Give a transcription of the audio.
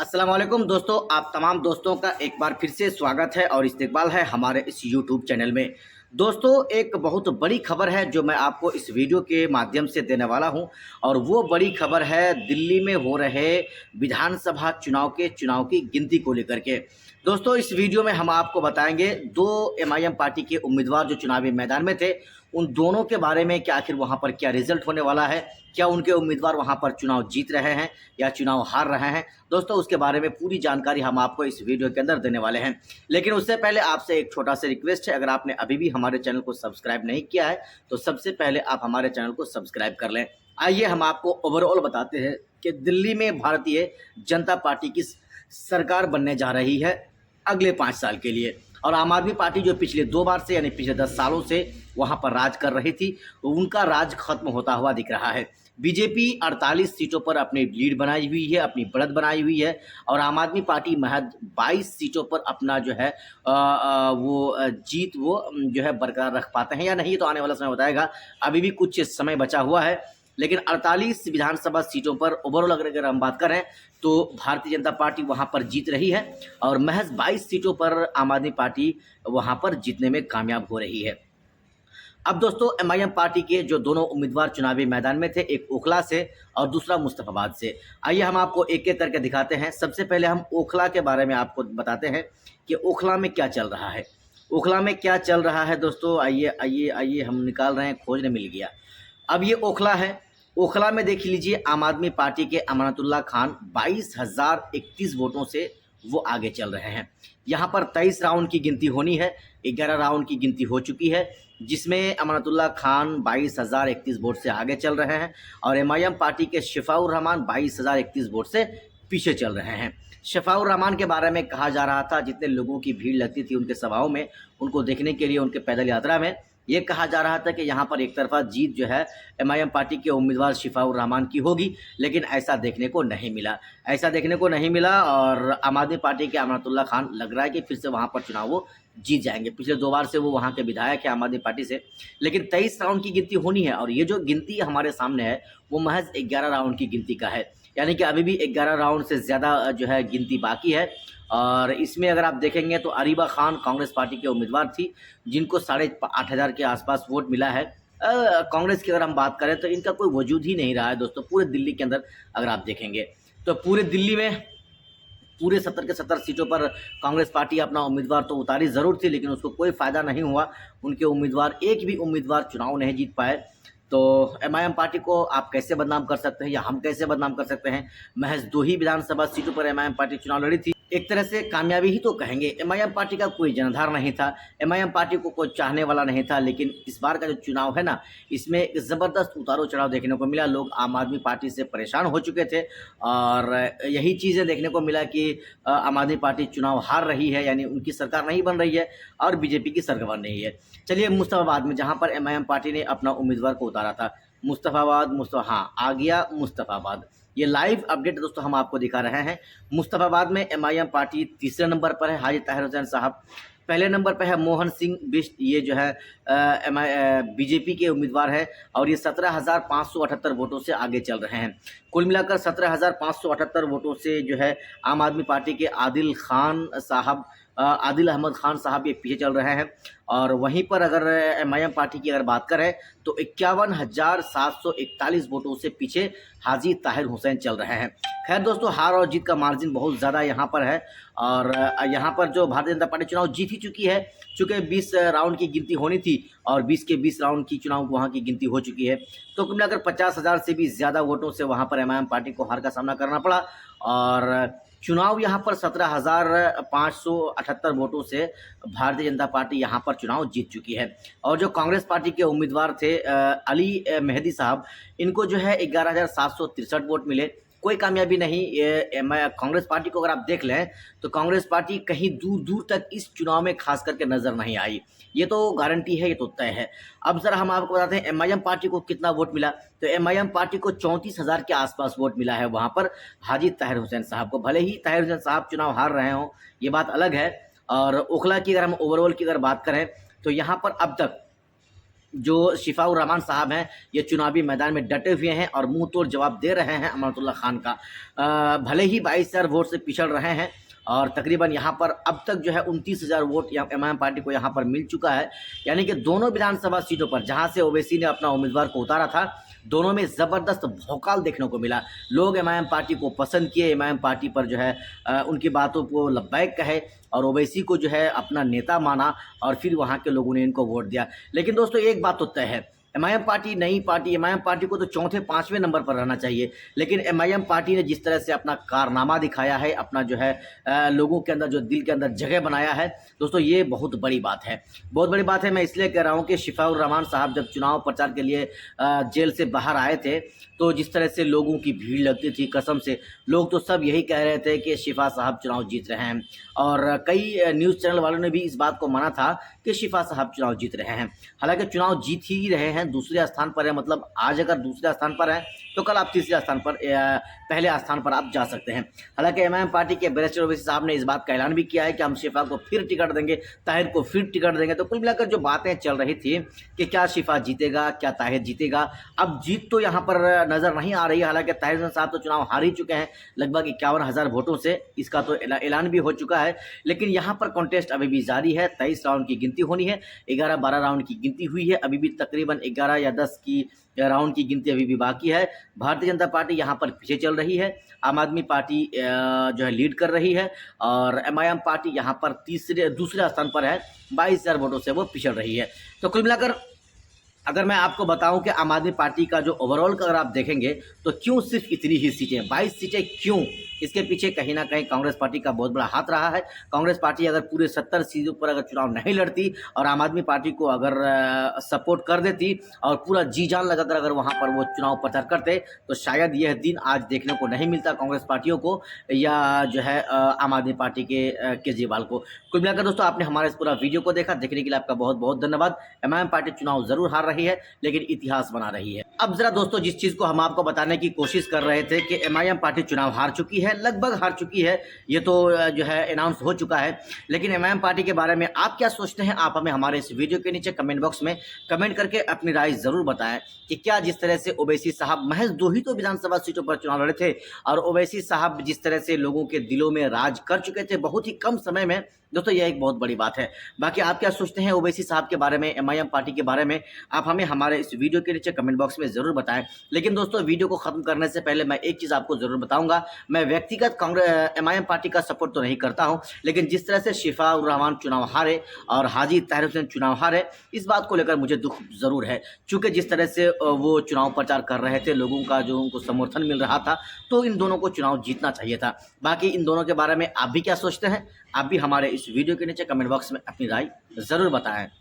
अस्सलाम वालेकुम दोस्तों, आप तमाम दोस्तों का एक बार फिर से स्वागत है और इस्तकबाल है हमारे इस यूट्यूब चैनल में। दोस्तों, एक बहुत बड़ी खबर है जो मैं आपको इस वीडियो के माध्यम से देने वाला हूं और वो बड़ी खबर है दिल्ली में हो रहे विधानसभा चुनाव की गिनती को लेकर के। दोस्तों, इस वीडियो में हम आपको बताएंगे दो एमआईएम पार्टी के उम्मीदवार जो चुनावी मैदान में थे, उन दोनों के बारे में कि आखिर वहां पर क्या रिजल्ट होने वाला है, क्या उनके उम्मीदवार वहां पर चुनाव जीत रहे हैं या चुनाव हार रहे हैं। दोस्तों, उसके बारे में पूरी जानकारी हम आपको इस वीडियो के अंदर देने वाले हैं। लेकिन उससे पहले आपसे एक छोटा सा रिक्वेस्ट है, अगर आपने अभी भी हमारे चैनल को सब्सक्राइब नहीं किया है तो सबसे पहले आप हमारे चैनल को सब्सक्राइब कर लें। आइए हम आपको ओवरऑल बताते हैं कि दिल्ली में भारतीय जनता पार्टी की सरकार बनने जा रही है अगले 5 साल के लिए। और आम आदमी पार्टी जो पिछले 2 बार से यानी पिछले 10 सालों से वहां पर राज कर रही थी, उनका राज खत्म होता हुआ दिख रहा है। बीजेपी 48 सीटों पर अपनी लीड बनाई हुई है, अपनी बढ़त बनाई हुई है और आम आदमी पार्टी महज 22 सीटों पर अपना जो है जीत जो है बरकरार रख पाते हैं या नहीं, तो आने वाला समय बताएगा। अभी भी कुछ समय बचा हुआ है, लेकिन 48 विधानसभा सीटों पर ओवरऑल अगर हम बात करें तो भारतीय जनता पार्टी वहां पर जीत रही है और महज 22 सीटों पर आम आदमी पार्टी वहां पर जीतने में कामयाब हो रही है। अब दोस्तों, एमआईएम पार्टी के जो दोनों उम्मीदवार चुनावी मैदान में थे, एक ओखला से और दूसरा मुस्तफाबाद से। आइए हम आपको एक एक करके दिखाते हैं। सबसे पहले हम ओखला के बारे में आपको बताते हैं कि ओखला में क्या चल रहा है। ओखला में क्या चल रहा है दोस्तों, आइए आइए आइए हम निकाल रहे हैं, खोजने मिल गया। अब ये ओखला है। ओखला में देख लीजिए, आम आदमी पार्टी के अमानतुल्लाह खान 22,031 वोटों से वो आगे चल रहे हैं। यहाँ पर 23 राउंड की गिनती होनी है, 11 राउंड की गिनती हो चुकी है, जिसमें अमानतुल्लाह खान 22,031 वोट से आगे चल रहे हैं और एमआईएम पार्टी के शफाउर रहमान 22,031 वोट से पीछे चल रहे हैं। शफाउर रहमान के बारे में कहा जा रहा था, जितने लोगों की भीड़ लगती थी उनके सभाओं में, उनको देखने के लिए उनके पैदल यात्रा में, ये कहा जा रहा था कि यहाँ पर एक तरफा जीत जो है एमआईएम पार्टी के उम्मीदवार शफाउर रहमान की होगी, लेकिन ऐसा देखने को नहीं मिला। ऐसा देखने को नहीं मिला और आम आदमी पार्टी के अमानतुल्लाह खान लग रहा है कि फिर से वहाँ पर चुनाव वो जीत जाएंगे। पिछले 2 बार से वो वहाँ के विधायक है आम आदमी पार्टी से, लेकिन 23 राउंड की गिनती होनी है और ये जो गिनती हमारे सामने है वो महज 11 राउंड की गिनती का है, यानी कि अभी भी 11 राउंड से ज़्यादा जो है गिनती बाकी है। और इसमें अगर आप देखेंगे तो अरीबा खान कांग्रेस पार्टी के उम्मीदवार थी, जिनको 8,500 के आसपास वोट मिला है। कांग्रेस की अगर हम बात करें तो इनका कोई वजूद ही नहीं रहा है दोस्तों पूरे दिल्ली के अंदर। अगर आप देखेंगे तो पूरे दिल्ली में पूरे 70 के 70 सीटों पर कांग्रेस पार्टी अपना उम्मीदवार तो उतारी ज़रूर थी, लेकिन उसको कोई फ़ायदा नहीं हुआ। उनके उम्मीदवार, एक भी उम्मीदवार चुनाव नहीं जीत पाए। तो एमआईएम पार्टी को आप कैसे बदनाम कर सकते हैं या हम कैसे बदनाम कर सकते हैं। महज 2 ही विधानसभा सीटों पर एमआईएम पार्टी चुनाव लड़ी थी, एक तरह से कामयाबी ही तो कहेंगे। एमआईएम पार्टी का कोई जनाधार नहीं था, एमआईएम पार्टी को कोई चाहने वाला नहीं था, लेकिन इस बार का जो चुनाव है ना, इसमें एक ज़बरदस्त उतारो चढ़ाव देखने को मिला। लोग आम आदमी पार्टी से परेशान हो चुके थे और यही चीज़ें देखने को मिला कि आम आदमी पार्टी चुनाव हार रही है, यानी उनकी सरकार नहीं बन रही है और बीजेपी की सरकार बन रही है। चलिए मुस्तफाबाद में, जहाँ पर एमआईएम पार्टी ने अपना उम्मीदवार को उतारा था, हाँ आ गया मुस्तफाबाद। ये लाइव अपडेट दोस्तों हम आपको दिखा रहे हैं। मुस्तफाबाद में एमआईएम पार्टी तीसरे नंबर पर है, हाजी ताहिर हुसैन साहब। पहले नंबर पर है मोहन सिंह बिष्ट, ये जो है बीजेपी के उम्मीदवार है और ये 17,578 वोटों से आगे चल रहे हैं। कुल मिलाकर 17,578 वोटों से जो है आम आदमी पार्टी के आदिल अहमद खान साहब ये पीछे चल रहे हैं। और वहीं पर अगर एमआईएम पार्टी की अगर बात करें तो 51,741 वोटों से पीछे हाजी ताहिर हुसैन चल रहे हैं। खैर दोस्तों, हार और जीत का मार्जिन बहुत ज़्यादा यहाँ पर है और यहाँ पर जो भारतीय जनता पार्टी चुनाव जीत ही चुकी है, चूँकि 20 राउंड की गिनती होनी थी और 20 के 20 राउंड की चुनाव वहाँ की गिनती हो चुकी है। तो कुल मिलाकर 50,000 से भी ज़्यादा वोटों से वहाँ पर एमआईएम पार्टी को हार का सामना करना पड़ा और चुनाव यहाँ पर 17,578 वोटों से भारतीय जनता पार्टी यहाँ पर चुनाव जीत चुकी है। और जो कांग्रेस पार्टी के उम्मीदवार थे अली मेहदी साहब, इनको जो है 11,763 वोट मिले, कोई कामयाबी नहीं। कांग्रेस पार्टी को अगर आप देख लें तो कांग्रेस पार्टी कहीं दूर दूर तक इस चुनाव में खास करके नज़र नहीं आई, ये तो गारंटी है, ये तो तय है। अब ज़रा हम आपको बताते हैं एमआईएम पार्टी को कितना वोट मिला। तो एमआईएम पार्टी को 34,000 के आसपास वोट मिला है वहाँ पर हाजी ताहिर हुसैन साहब को। भले ही ताहिर हुसैन साहब चुनाव हार रहे हों, ये बात अलग है। और ओखला की अगर हम ओवरऑल की अगर बात करें तो यहाँ पर अब तक जो शिफाउर रहमान साहब हैं, ये चुनावी मैदान में डटे हुए हैं और मुंह तोड़ जवाब दे रहे हैं अमानतुल्लाह खान का। भले ही 22,000 वोट से पिछड़ रहे हैं और तकरीबन यहाँ पर अब तक जो है 29,000 वोट एमआईएम पार्टी को यहाँ पर मिल चुका है। यानी कि दोनों विधानसभा सीटों पर जहाँ से ओवैसी ने अपना उम्मीदवार को उतारा था, दोनों में ज़बरदस्त भौकाल देखने को मिला। लोग एमआईएम पार्टी को पसंद किए, एमआईएम पार्टी पर जो है उनकी बातों को लब्बैक कहे और ओवैसी को जो है अपना नेता माना और फिर वहाँ के लोगों ने इनको वोट दिया। लेकिन दोस्तों एक बात तो तय है, एमआईएम पार्टी नई पार्टी, एमआईएम पार्टी को तो चौथे पाँचवें नंबर पर रहना चाहिए। लेकिन एमआईएम पार्टी ने जिस तरह से अपना कारनामा दिखाया है, अपना जो है लोगों के अंदर जो दिल के अंदर जगह बनाया है, दोस्तों ये बहुत बड़ी बात है। बहुत बड़ी बात है। मैं इसलिए कह रहा हूँ कि शिफाउर रहमान साहब जब चुनाव प्रचार के लिए जेल से बाहर आए थे, तो जिस तरह से लोगों की भीड़ लगती थी, कसम से लोग तो सब यही कह रहे थे कि शिफा साहब चुनाव जीत रहे हैं। और कई न्यूज़ चैनल वालों ने भी इस बात को माना था कि शिफा साहब चुनाव जीत रहे हैं। हालांकि चुनाव जीत ही रहे हैं, दूसरे स्थान पर है। मतलब आज अगर दूसरे स्थान पर है तो कल आप तीसरे स्थान पर, पहले स्थान पर आप जा सकते हैं। हालांकि एमआईएम पार्टी के बैरिस्टर ओवैसी साहब ने इस बात का ऐलान भी किया है कि हम शिफा को फिर टिकट देंगे, ताहिर को फिर टिकट देंगे। तो कुल मिलाकर जो बातें चल रही थी कि क्या शिफा जीतेगा, क्या ताहिर जीतेगा, अब जीत तो यहाँ पर नज़र नहीं आ रही है। हालांकि ताहिर साहब तो चुनाव हार ही चुके हैं लगभग 51,000 वोटों से, इसका तो ऐलान भी हो चुका है। लेकिन यहाँ पर कॉन्टेस्ट अभी भी जारी है। 23 राउंड की गिनती होनी है, 11-12 राउंड की गिनती हुई है, अभी भी तकरीबन 11 या 10 की राउंड की गिनती अभी भी बाकी है। भारतीय जनता पार्टी यहाँ पर पीछे चल रही है, आम आदमी पार्टी जो है लीड कर रही है और एमआईएम पार्टी यहाँ पर दूसरे स्थान पर है, 22,000 वोटों से वो पिछड़ रही है। तो कुल मिलाकर अगर मैं आपको बताऊं कि आम आदमी पार्टी का जो ओवरऑल का अगर आप देखेंगे तो क्यों सिर्फ इतनी ही सीटें, 22 सीटें क्यों, इसके पीछे कहीं ना कहीं कांग्रेस पार्टी का बहुत बड़ा हाथ रहा है। कांग्रेस पार्टी अगर पूरे 70 सीटों पर अगर चुनाव नहीं लड़ती और आम आदमी पार्टी को अगर सपोर्ट कर देती और पूरा जी जान लगाकर अगर वहाँ पर वो चुनाव प्रचार करते, तो शायद यह दिन आज देखने को नहीं मिलता कांग्रेस पार्टियों को या जो है आम आदमी पार्टी के केजरीवाल को। कुल मिलाकर दोस्तों आपने हमारे इस पूरा वीडियो को देखा, देखने के लिए आपका बहुत बहुत धन्यवाद। एमआईएम पार्टी चुनाव जरूर हार रही है लेकिन इतिहास बना रही है। अब जरा दोस्तों जिस चीज को हम आपको बताने की कोशिश कर रहे थे कि एमआईएम पार्टी चुनाव हार चुकी है, लगभग हार चुकी है, ये तो जो है अनाउंस हो चुका है। लेकिन एमआईएम पार्टी के बारे में आप क्या सोचते हैं, आप हमें हमारे इस वीडियो के नीचे कमेंट बॉक्स में कमेंट करके अपनी राय जरूर बताएं कि क्या जिस तरह से ओवैसी साहब महज 2 ही तो विधानसभा सीटों पर चुनाव लड़े थे और ओवैसी साहब जिस तरह से लोगों के दिलों में राज कर चुके थे बहुत ही कम समय में, दोस्तों यह एक बहुत बड़ी बात है। बाकी आप क्या सोचते हैं ओवैसी साहब के बारे में, एमआईएम पार्टी के बारे में, आप हमें हमारे इस वीडियो के नीचे कमेंट बॉक्स में ज़रूर बताएं। लेकिन दोस्तों वीडियो को ख़त्म करने से पहले मैं एक चीज़ आपको ज़रूर बताऊंगा, मैं व्यक्तिगत एमआईएम पार्टी का सपोर्ट तो नहीं करता हूं, लेकिन जिस तरह से शिफाउर रहमान चुनाव हारे और हाजी ताहिर हुसैन चुनाव हारे, इस बात को लेकर मुझे दुख ज़रूर है। चूँकि जिस तरह से वो चुनाव प्रचार कर रहे थे, लोगों का जो उनको समर्थन मिल रहा था, तो इन दोनों को चुनाव जीतना चाहिए था। बाकी इन दोनों के बारे में आप भी क्या सोचते हैं, आप भी हमारे इस वीडियो के नीचे कमेंट बॉक्स में अपनी राय ज़रूर बताएं।